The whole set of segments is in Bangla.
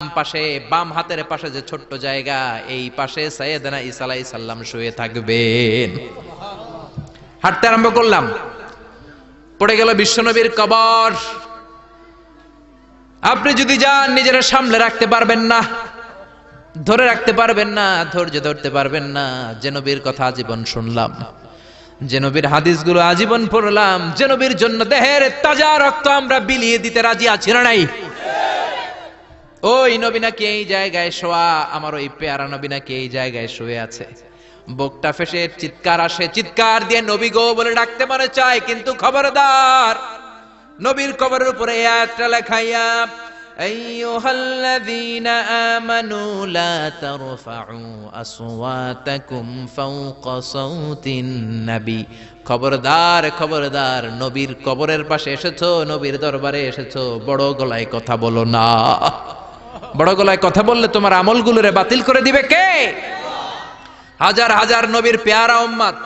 পাশে বাম হাতের পাশে যে ছোট্ট জায়গা, এই পাশে সাইয়েদনা ঈসা আলাইহিস সালাম শুয়ে থাকবেন। হাঁটতে আরম্ভ করলাম, পড়ে গেল বিশ্বনবীর কবর। আপনি যদি যান নিজেরা সামলে রাখতে পারবেন না, ধরে রাখতে পারবেন না, ধৈর্য ধরতে পারবেন না। যে নবীর কথা আজীবন শুনলাম, যে নবীর হাদিসগুলো আজীবন পড়লাম, যে নবীর জন্য দেহের তাজা রক্ত আমরা বিলিয়ে দিতে রাজি আছি না নাই? ওই নবী নাকি এই জায়গায় শোয়া, আমার ওই পেয়ারা নবী নাকি এই জায়গায় শুয়ে আছে। বুকটা ফেসে চিৎকার আসে, চিৎকার দিয়ে নবী গো বলে ডাকতে মনে চায়, কিন্তু খবরদার, নবীর কবরের উপরে এই আয়াতটা লেখাইয়া, আইয়ুহাল্লাযীনা আমানু লা তারফাউ আসওয়াতাকুম ফাওকা সাওতিন নবী। খবরদার খবরদার, নবীর কবরের পাশে এসেছো, নবীর দরবারে এসেছো, বড় গলায় কথা বলো না। বড় গলায় কথা বললে তোমার আমলগুলোরে বাতিল করে দিবে কে? হাজার হাজার নবীর পেয়ারা উম্মত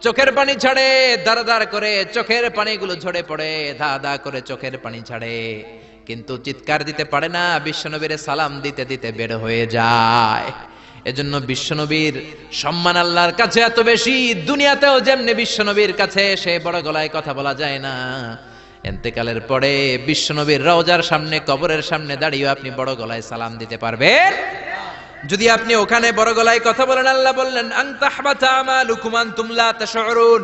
চোখের পানি ছাড়ে, দাঁড় দাঁড় করে চোখের পানিগুলো ঝরে পড়ে, ধা ধা করে চোখের পানি ছাড়ে, কিন্তু চিৎকার দিতে পারে না। বিশ্বনবীর সালাম দিতে দিতে বের হয়ে যায়। এজন্য বিশ্বনবীর সম্মান আল্লাহর কাছে এত বেশি, দুনিয়াতেও যেমনি বিশ্বনবীর কাছে এসে বড় গলায় কথা বলা যায় না, ইন্তেকালের পরে বিশ্বনবীর রওজার সামনে, কবরের সামনে দাঁড়িয়ে আপনি বড় গলায় সালাম দিতে পারবেন? যদি আপনি ওখানে বড় গলায় কথা বলেন, আল্লাহ বললেন আন তাহবাতা আমালুকুম আনতুম লা তাশউরুন,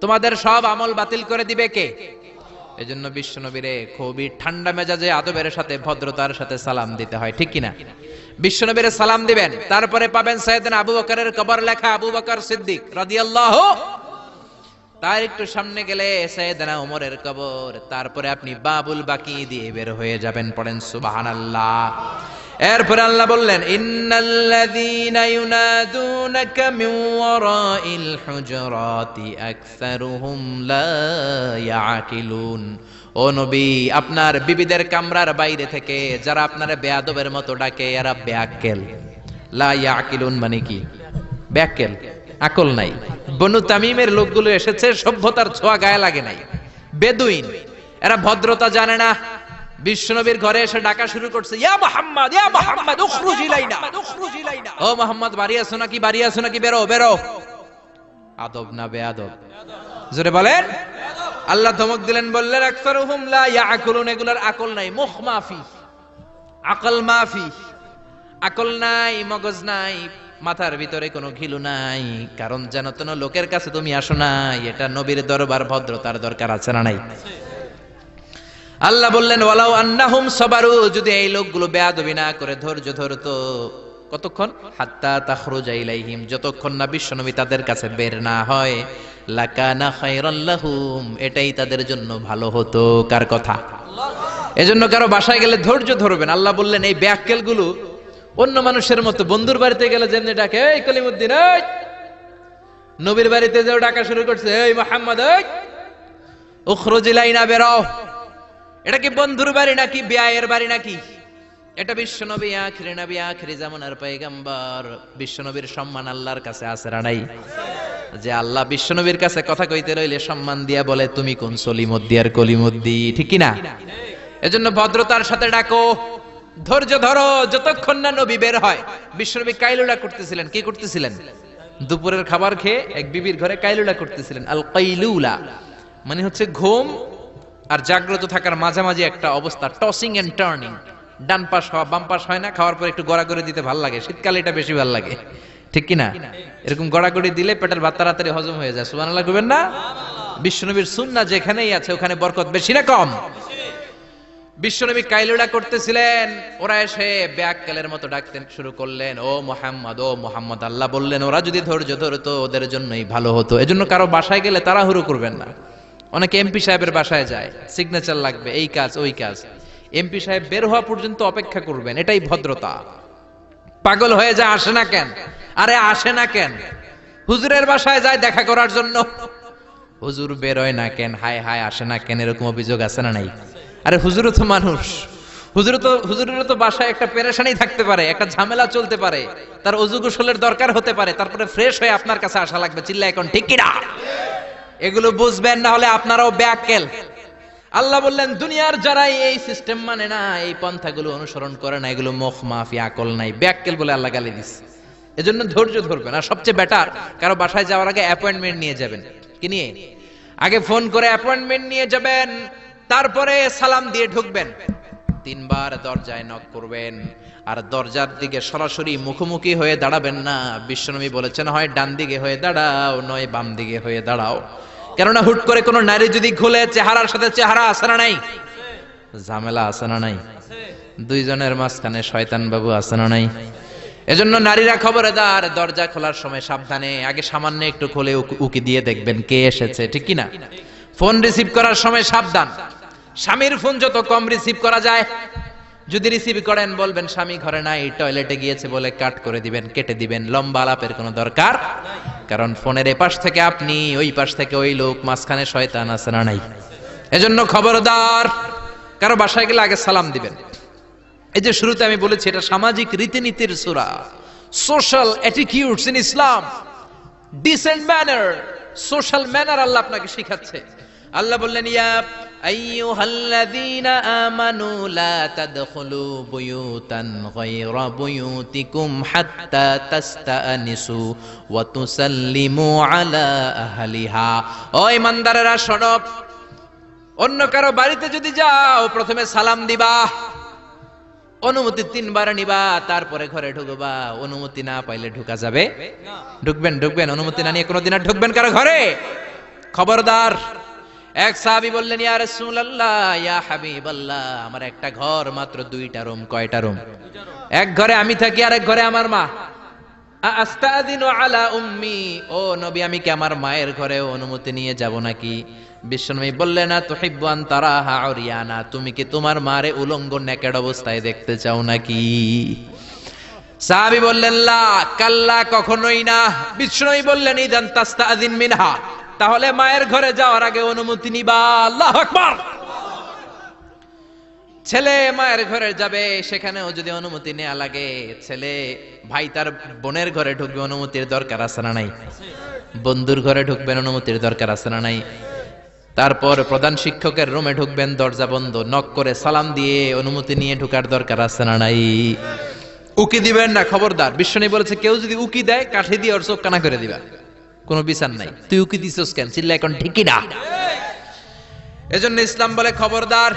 তোমাদের সব আমল বাতিল করে দিবে কে? এজন্য বিশ্বনবীরে খুবই ঠান্ডা মেজাজে, আদবের সাথে, ভদ্রতার সাথে সালাম দিতে হয়, ঠিক কিনা? বিশ্বনবীরে সালাম দিবেন, তারপরে পাবেন সাইয়েদনা আবু বকরের কবর লেখা, আবু বকর সিদ্দিক রাদিয়াল্লাহু। তার একটু সামনে গেলে সাইয়েদনা ওমরের কবর, তারপরে আপনি বাবুল বাকি দিয়ে বের হয়ে যাবেন। পড়েন সুবহানাল্লাহ। এরপরে আল্লাহ বললেন ইন্নাল্লাযীনা ইউনাদুনাকা মিন ওয়ারাইল হুজুরাতি আকসারুহুম লা ইয়াকিলুন। ও নবী, আপনার বিবিদের কামরার বাইরে থেকে যারা আপনারে বেয়াদবের মতো ডাকে, এরা বেআক্কেল। লা ইয়াকিলুন মানে কি? বেআক্কেল, আকল নাই। বনু তামিমের লোকগুলো এসেছে, সভ্যতার ছোঁয়া গায়ে লাগে নাই, বেদুইন, এরা ভদ্রতা জানে না। বিশ্বনবীর ঘরে এসে ডাকা শুরু করছে, ইয়া মুহাম্মদ, ইয়া মুহাম্মদ, উখরুজ ইলাইনা, উখরুজ ইলাইনা। ও মুহাম্মদ, বাড়ি আছো নাকি? বাড়ি আছো নাকি? বেরো বেরো। আদব না বেয়াদব? জোরে বলেন। আল্লাহ ধমক দিলেন, বললেন আকসারুহুম লা ইয়াকুলুন, এগুলার আকল নাই, মুখ মাফি, আকল মাফি, আকল নাই, মগজ নাই, মাথার ভিতরে কোনো ঘিলু নাই। কারণ যেন তেন লোকের কাছে তুমি আসো নাই, এটা নবীর দরবার, ভদ্রতার দরকার আছে না নাই? আল্লাহ বললেন ওয়ালাউ আন্নাহুম সাবারু, যদি এই লোকগুলো বেয়াদবি না করে ধৈর্য ধরতো, কতক্ষণ? হাত্তা তাখরুজা ইলাইহিম, যতক্ষণ না বিশ্বনবী তাদের কাছে বের না হয়, লাকানা খায়রাল লাহুম, এটাই তাদের জন্য ভালো হতো। কার কথা? এজন্য কারো বাসায় গেলে ধৈর্য ধরবেন। আল্লাহ বললেন এই বেয়াক্কেল গুলো অন্য মানুষের মতো, বন্ধুর বাড়িতে গেলে যেমনি ডাকে, এই কলিমুদ্দিন, এই, নবীর বাড়িতে যেও ডাকা শুরু করছে, এই মুহাম্মদ, এই উখরুজ ইলাইনা, বেরো। এটা কি বন্ধুর বাড়ি নাকি বিয়ের বাড়ি নাকি? এটা বিশ্বনবী, আখিরি নবী, আখিরি জামানার পয়গম্বর। বিশ্বনবীর সম্মান আল্লাহর কাছে আছে না নাই? যে আল্লাহ বিশ্বনবীর কাছে কথা কইতে রইলে সম্মান দিয়া বলে, তুমি কোন সলিমুদ্দি আর কলিমুদ্দি, ঠিক কি না? এজন্য ভদ্রতার সাথে ডাকো, ধৈর্য ধরো, যতক্ষণ না নবী বের হয়। বিশ্বনবী কাইলুলা করতেছিলেন। কি করতেছিলেন? দুপুরের খাবার খেয়ে এক বিবির ঘরে কাইলুলা করতেছিলেন। আল কাইলুলা মানে হচ্ছে ঘুম আর জাগ্রত থাকার মাঝামাঝি একটা অবস্থা, টসিং এন্ড টার্নিং, ডান পাশ হওয়া বাম পাশ হয় না, খাওয়ার পর একটু গড়াগড়ি দিতে ভালো লাগে, শীতকালে এটা বেশি ভালো লাগে, ঠিক কি না? এরকম গড়াগড়ি দিলে পেটের ভাত তাড়াতাড়ি হজম হয়ে যায়। সুবহানাল্লাহ কইবেন না? বিশ্বনবীর সুন্নাহ যেখানেই আছে ওখানে বরকত বেশি না কম? বিশ্বনবী কাইলুলা করতেছিলেন, ওরা এসে বেয়াক্কেলের মতো ডাকতে শুরু করলেন, ও মুহাম্মদ, ও মুহাম্মদ। আল্লাহ বললেন ওরা যদি ধৈর্য ধরতো ওদের জন্যই ভালো হতো। এজন্য কারো বাসায় গেলে তাড়াহুড়ো করবেন না। অনেকে এমপি সাহেবের বাসায় যায়, সিগনেচার লাগবে, এই কাজ ওই কাজ, এমপি সাহেব বের হওয়া পর্যন্ত অপেক্ষা করবেন, এটাই ভদ্রতা। পাগল হয়ে যায়, আসে না কেন? আরে আসে না কেন? হুজুরের বাসায় যায় দেখা করার জন্য, হুজুর বের হয় না কেন? হায় হায়, আসে না কেন? এরকম অভিযোগ আছে না নাই? আরে হুজুরও তো মানুষ, হুজুরের তো বাসায় একটা পেরেশানি থাকতে পারে, একটা ঝামেলা চলতে পারে, তার ওযু গোসলের দরকার হতে পারে, তারপরে ফ্রেশ হয়ে আপনার কাছে আসা লাগবে। চিল্লা এখন ঠিক কি না? এগুলো বুঝবেন, না হলে আপনারাও বেয়াক্কেল। আল্লাহ বললেন দুনিয়ার যারাই এই সিস্টেম মানে না, এই পন্থাগুলো অনুসরণ করে না, এগুলো মুখ মাফি, আকল নাই, ব্যাককেল বলে আল্লাহ গালি দিচ্ছে। এজন্য ধৈর্য ধরবেন। আর সবচেয়ে বেটার, কারো বাসায় যাওয়ার আগে অ্যাপয়েন্টমেন্ট নিয়ে যাবেন। কি নিয়ে? আগে ফোন করে অ্যাপয়েন্টমেন্ট নিয়ে যাবেন, তারপরে সালাম দিয়ে ঢুকবেন। 3 বার দরজায় নক করবেন, আর দরজার দিকে সরাসরি মুখোমুখি হয়ে দাঁড়াবেন না। বিশ্বনবী বলেছেন, হয় ডান দিকে হয়ে দাঁড়াও, নয় বাম দিকে হয়ে দাঁড়াও। কেননা হুট করে কোন নারী যদি খুলে, চেহারার সাথে চেহারা আছে না নাই? ঝামেলা আছে না নাই? দুইজনের মাঝখানে শয়তান বাবু আছে না নাই? এজন্য নারীরা খবরদার, দরজা খোলার সময় সাবধানে, আগে সামান্য একটু খুলে উকি দিয়ে দেখবেন কে এসেছে, ঠিক কি না? ফোন রিসিভ করার সময় সাবধান, স্বামীর ফোন যত কম রিসিভ করা যায়। যদি রিসিভ করেন বলবেন স্বামী ঘরে নাই, টয়লেটে গিয়েছে বলে কাট করে দিবেন, কেটে দিবেন। লম্বা আলাপের কোনো দরকার, কারণ ফোনের এপাশ থেকে আপনি, ওই পাশ থেকে ওই লোক, মাঝখানে শয়তান আছে না নাই? এজন্য খবরদার, কারো বাসায় গেলে আগে সালাম দিবেন। এই যে শুরুতে আমি বলেছি, এটা সামাজিক রীতিনীতির সূরা, social attitudes in Islam, decent manner, social manner আল্লাহ আপনাকে শিখাচ্ছে। আল্লাহ বললেন, ইয়া আইয়ুহাল্লাযীনা আমানু লা তাদখুলু বুয়ুতান গায়রা বুয়ুতিকুম হাত্তা তাস্তানিসু ওয়া তুসাল্লিমু আলা আহলিহা। ও ঈমানদারেরা শোনো, অন্য কারো বাড়িতে যদি যাও প্রথমে সালাম দিবা, অনুমতি 3 বার নিবা, তারপরে ঘরে ঢুকবা। অনুমতি না পাইলে ঢোকা যাবে না। ঢুকবেন, অনুমতি না নিয়ে কোনোদিন আর ঢুকবেন কারো ঘরে? খবরদার। এক সাহাবী বললেন, ইয়া রাসূলুল্লাহ, ইয়া হাবিবাল্লাহ, আমার একটা ঘর মাত্র, 2টা রুম। কয়টা রুম? এক ঘরে আমি থাকি, আর এক ঘরে আমার মা। আস্তাযিনু আলা উম্মি, ও নবী, আমি কি আমার মায়ের ঘরে অনুমতি নিয়ে যাব নাকি? বিশ্বনবী বললেন, না তুহিব্বু আন তারাহা উরিয়ানা, তুমি কি তোমার মারে উলঙ্গ নেকেড অবস্থায় দেখতে চাও নাকি? সাহাবী বললেন, লা, কাল্লা, কখনোই না। বিশ্বনবী বললেন, ইদান তাস্তাযিন মিনহা, তাহলে মায়ের ঘরে যাওয়ার আগে অনুমতি নিবা। আল্লাহু আকবার। ছেলে মায়ের ঘরে যাবে, সেখানেও যদি অনুমতি নেওয়া লাগে, ছেলে ভাই তার বোনের ঘরে ঢুকবে, অনুমতির দরকার আছে না নাই? বন্ধুর ঘরে ঢুকবেন, অনুমতির দরকার আছে না নাই? তারপর প্রধান শিক্ষকের রুমে ঢুকবেন, দরজা বন্ধ, নক করে সালাম দিয়ে অনুমতি নিয়ে ঢোকার দরকার আছে না নাই? উকি দিবেন না, খবরদার। বিশ্বনবী বলেছে, কেউ যদি উকি দেয়, কাঠি দিয়ে ওর চোখ কানা করে দিবা, কোনো বিচার নাই। তুই উকি দিছস কেন? চিল্লা এখন ঠিকই না। এজন্য ইসলাম বলে, খবরদার,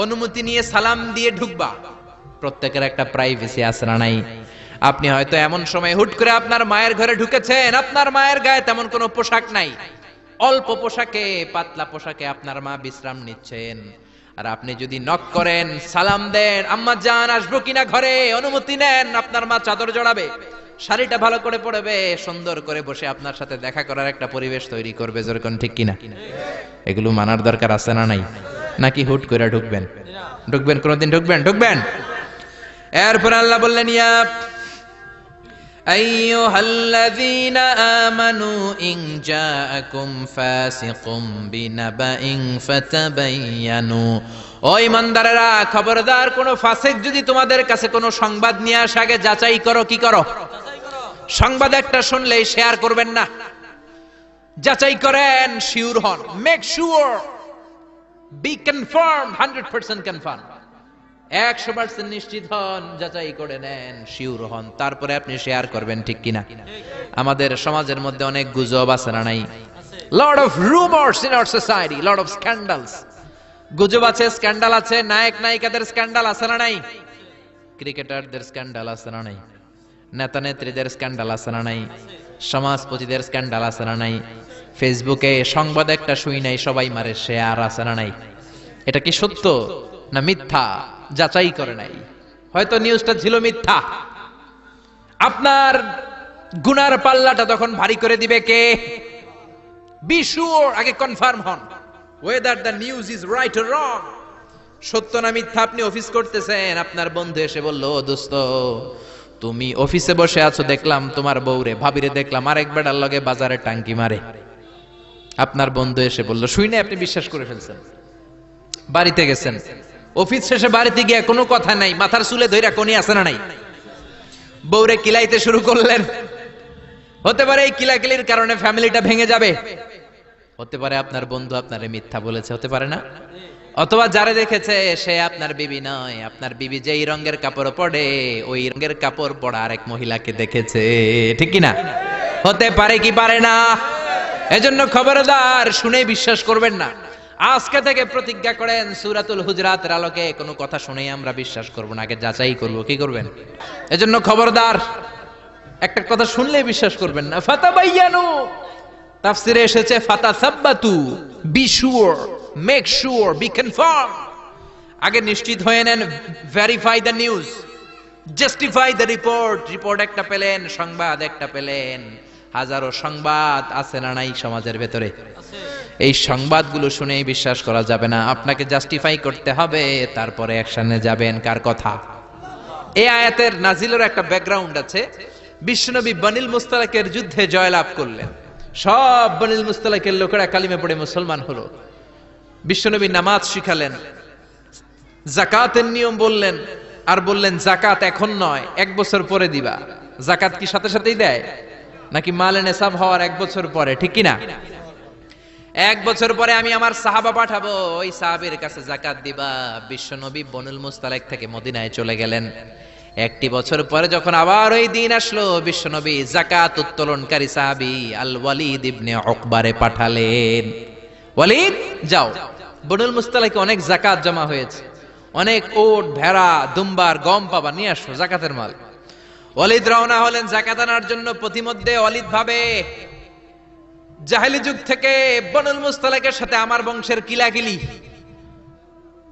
অনুমতি নিয়ে সালাম দিয়ে ঢুকবা। প্রত্যেকের একটা প্রাইভেসি আছে না নাই? আপনি হয়তো এমন সময় হুট করে আপনার মায়ের ঘরে ঢুকেছেন, আপনার মায়ের গায়ে তেমন কোনো পোশাক নাই, অল্প পোশাকে, পাতলা পোশাকে আপনার মা বিশ্রাম নিচ্ছেন। আর আপনি যদি নক করেন, সালাম দেন, আম্মা জান আসবো কিনা ঘরে, অনুমতি নেন, আপনার মা চাদর জড়াবে, শাড়িটা ভালো করে পরবে, সুন্দর করে বসে আপনার সাথে দেখা করার একটা পরিবেশ তৈরি করবে। যেরকম ঠিক কিনা? এগুলো মানার দরকার আছে না নাই? নাকি হুট করে ঢুকবেন? কোনদিন ঢুকবেন। এরপর আল্লাহ বললেন, ইয়া আইয়ুহাল্লাযীনা আমানু ইন জাআকুম ফাসিকুম বিনাবাইন ফাতাবায়ানু, ও ঈমানদারেরা, খবরদার, কোন ফাসিক যদি তোমাদের কাছে কোন সংবাদ নিয়ে আসে, আগে যাচাই করো। কি করো? সংবাদ একটা শুনলেই শেয়ার করবেন না, যাচাই করেন, শিওর হন, make sure, be confirm, 100% confirm, 100% নিশ্চিত হন, যাচাই করে নেন, শিওর হন, তারপরে আপনি শেয়ার করবেন, ঠিক কিনা? আমাদের সমাজের মধ্যে অনেক গুজব আছে না নাই? Lot of rumours in our society, lot of scandals. গুজব আছে, স্ক্যান্ডাল আছে, নায়ক নায়িকাদের স্ক্যান্ডাল আছে না নাই? ক্রিকেটারদের স্ক্যান্ডাল আছে না নাই? নেতা নেত্রীদের স্ক্যান্ডাল আছে না নাই? সমাজপতিদের স্ক্যান্ডাল আছে না নাই? ফেসবুকে সংবাদ একটা শুই নাই, সবাই মারে শেয়ার, আছে না নাই? এটা কি সত্য না মিথ্যা যাচাই করে নাই? হয়তো নিউজটা ছিল মিথ্যা। আপনার গুনার পাল্লাটা তখন ভারী করে দিবে কে? বি শিওর, আগে কনফার্ম হন whether the news is right or wrong, সত্য না মিথ্যা। আপনি অফিস করতেছেন, আপনার বন্ধু এসে বলল, ও দোস্ত, তুমি অফিসে বসে আছো, দেখলাম তোমার বউরে, ভাবিরে দেখলাম আরেক বেটার লগে বাজারে টাঙ্কি মারে। আপনার বন্ধু এসে বলল, শুনে আপনি বিশ্বাস করে ফেলছেন, বাড়িতে গেছেন, অফিস শেষে বাড়িতে গিয়ে কোনো কথা নাই, মাথার চুলে ধইরা কোনি আছে না নাই, বউরে কিলাইতে শুরু করলেন। হতে পারে এই কিলাকিলির কারণে ফ্যামিলিটা ভেঙে যাবে, হতে পারে আপনার বন্ধু আপনারে মিথ্যা বলেছে, হতে পারে না? অথবা যারা দেখেছে সে আপনার বিবি নয়, আপনার বিবি যেই রঙের কাপড় পরে ওই রঙের কাপড় পরা আরেক মহিলাকে দেখেছে, ঠিক কি না? হতে পারে কি পারে না? এজন্য খবরদার, শুনে বিশ্বাস করবেন না। আজকে থেকে প্রতিজ্ঞা করেন সূরাতুল হুজরাতের আলোকে কোনো কথা শুনেই আমরা বিশ্বাস করব না, আগে যাচাই করব। কি করবেন? এজন্য খবরদার, একটা কথা শুনলেই বিশ্বাস করবেন না। ফাতাবায়ানু, তাফসিরে এসেছে ফাতাসাব্বাতু, be sure, make sure, be confirm. আগে নিশ্চিত হয়ে নেন, verify the news, justify the report. Report একটা পেলেন, সংবাদ একটা পেলেন, হাজারো সংবাদ আছে না নাই সমাজের ভেতরে? এই সংবাদগুলো শুনেই বিশ্বাস করা যাবে না, আপনাকে জাস্টিফাই করতে হবে, তারপরে অ্যাকশনে যাবেন। কার কথা? এই আয়াতের নাজিলের একটা ব্যাকগ্রাউন্ড আছে। বিশ্বনবী বনিল মুস্তালাকের যুদ্ধে জয়লাভ করলেন, সব বনিল মুস্তালাকের লোকেরা কালিমা পড়ে মুসলমান হলো। বিশ্বনবী নামাজ শিখালেন, যাকাতের নিয়ম বললেন, আর বললেন যাকাত এখন নয়, 1 বছর পরে দিবা। যাকাত কি সাথে সাথেই দেয় নাকি মালে নেসাব হওয়ার 1 বছর পরে? ঠিক কি না? 1 বছর পরে আমি আমার সাহাবা পাঠাবো, ওই সাহাবীর কাছে যাকাত দিবা। বিশ্বনবী বনুল মুস্তালিক থেকে মদিনায় চলে গেলেন। 1 বছর পরে যখন আবার ওই দিন আসলো, বিশ্বনবী যাকাত উত্তোলনকারী সাহাবী আল ওয়ালিদ ইবনে উকবারে পাঠালেন, ওয়ালিদ যাও, বনুল মুস্তালিকে অনেক যাকাত জমা হয়েছে, অনেক ওট, ভেড়া, দুম্বার, গম পাবা, নিয়ে আসো যাকাতের মাল। ওয়ালিদ রওনা হলেন যাকাত আনার জন্য। প্রতিমধ্যে ওয়ালিদ ভাবে, জাহেলি যুগ থেকে বনুল মুস্তালিকের সাথে আমার বংশের কিলাকিলি,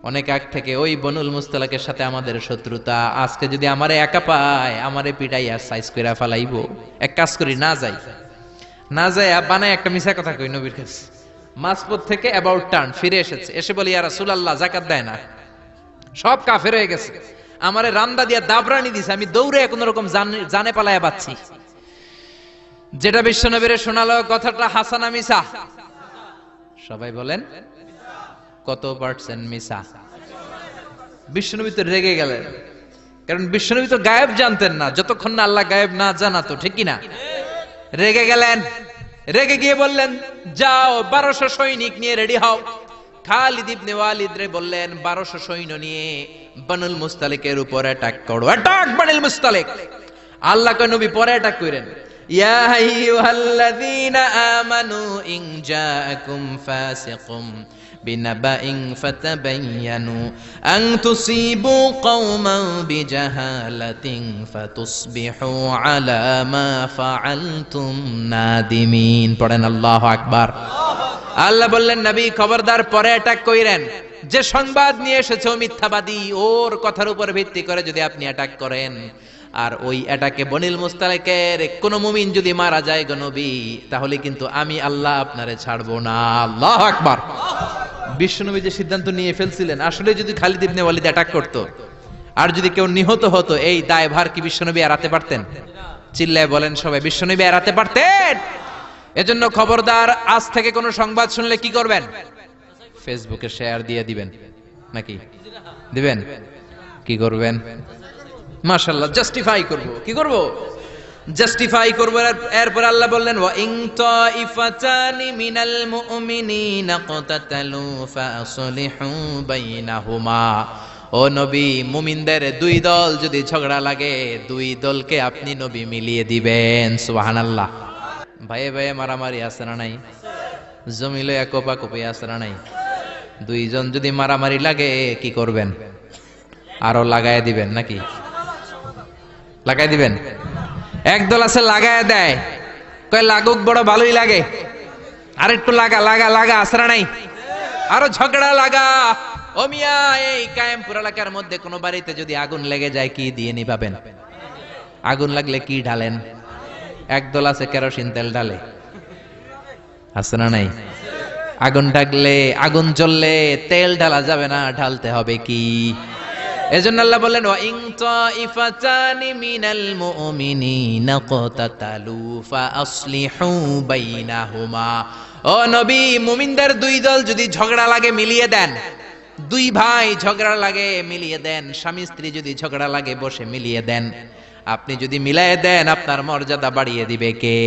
অনেক আগ থেকে ওই বনুল মুস্তালিকের সাথে আমাদের শত্রুতা। আজকে যদি আমারে একা পায়, আমারে পিটাইয়া সাইজ কইরা ফালাইবো। এক কাজ করি, না যাই, না যাই বানায় একটা মিছা কথা কই নবীর কাছে। মাঝপথ থেকে অ্যাবাউট টার্ন ফিরে এসেছে, এসে বলি ইয়া রাসূলুল্লাহ যাকাত দেয় না, সব কাফের হয়ে গেছে, আমারে রামদা দিয়া দাবরানি দিছে, আমি দৌড়ে কোন রকম জানে পালায়া বাঁচছি। যেটা বিশ্বনবীরে শোনালো কথাটা হাসানা মিছা? সবাই বলেন কত পার্সেন্ট মিছা? বিশ্বনবী তো রেগে গেলেন, কারণ বিশ্বনবী তো গায়েব জানতেন না যতক্ষণ না আল্লাহ গায়েব না জানাতো, ঠিক কি না? রেগে গেলেন, রেগে গিয়ে বললেন যাও 1200 সৈনিক নিয়ে রেডি হও। খালিদ ইবনে ওয়ালিদ রে বললেন 1200 সৈন্য নিয়ে বনুল মুস্তালিকের উপর অ্যাটাক করো। অ্যাটাক বনুল মুস্তালিক। আল্লাহ কয় নবী পরে অ্যাটাক করেন, ইয়া আইয়ুহাল্লাযীনা আমানু ইন জাআকুম ফাসিকুম বিনাবাইন ফাতাবায়ানু আন তুসিবু কওমান বিজাহালাতিন ফাতুসবিহু আলা মা ফাআলতুম নাদিমিন। পড়েন আল্লাহু আকবার। আল্লাহ বললেন নবী খবরদার পরে অ্যাটাক কইরেন, যে সংবাদ নিয়ে এসেছে মিথ্যাবাদী, ওর কথার উপর ভিত্তি করে যদি আপনি অ্যাটাক করেন, আর ওই অ্যাটাকে বনিল মুস্তালিকের কোন মুমিন যদি মারা যায় গো নবী, তাহলে কিন্তু আমি আল্লাহ আপনারে ছাড়বো না। আল্লাহু আকবার। বিশ্বনবী যে সিদ্ধান্ত নিয়ে ফেলছিলেন, আসলে যদি খালিদ ইবনে ওয়ালিদ অ্যাটাক করতো আর যদি কেউ নিহত হতো, এই দায়ভার কি বিশ্বনবী এড়াতে পারতেন? চিল্লায় বলেন সবাই, বিশ্বনবী এড়াতে পারতেন? এজন্য খবরদার, আজ থেকে কোন সংবাদ শুনলে কি করবেন? ফেসবুকে শেয়ার দিয়ে দিবেন, নাকি দিবেন? কি করবেন? মাশাআল্লাহ, জাস্টিফাই করব। কি করব? জাস্টিফাই করব। এরপর আল্লাহ বললেন ওয়া ইন তাইফাতানি মিনাল মুমিনিনা ক্তাতালু ফাসলিহু বাইনাহুমা। ও নবী, মুমিনদের 2 দল যদি ঝগড়া লাগে, 2 দলকে আপনি নবী মিলিয়ে দিবেন। সুবহানাল্লাহ। ভাইয়ে ভাইয়ে মারামারি আছে না নাই? জমিলে কোপাকুপি আছে না নাই? 2 জন যদি মারামারি লাগে কি করবেন? আরো লাগায় দিবেন নাকি? লাগাই দিবেন? একদল আছে লাগায় দেয়, কয় লাগুক, বড় ভালোই লাগে, আর একটু লাগা লাগা লাগা, আছে না নাই? আরো ঝগড়া লাগা। ও মিয়া, এই কায়েমপুর এলাকার মধ্যে কোন বাড়িতে যদি আগুন লেগে যায়, কি দিয়ে নিভাবেন? আগুন লাগলে কি ঢালেন? একদল আছে কেরোসিন তেল ঢালে, আছে না নাই? আগুন লাগলে, আগুন জ্বললে তেল ঢালা যাবে না, ঢালতে হবে কি? এজন্য আল্লাহ বললেন ওয়া ইন তাইফাতানি মিনাল মুমিনিনা ক্তাতালু ফাসলিহু বাইনাহুমা। ও নবী, মুমিনদের 2 দল যদি ঝগড়া লাগে মিলিয়ে দেন। 2 ভাই ঝগড়া লাগে মিলিয়ে দেন। স্বামী স্ত্রী যদি ঝগড়া লাগে বসে মিলিয়ে দেন। আপনি যদি মিলায়ে দেন, আপনার মর্যাদা বাড়িয়ে দিবে কে?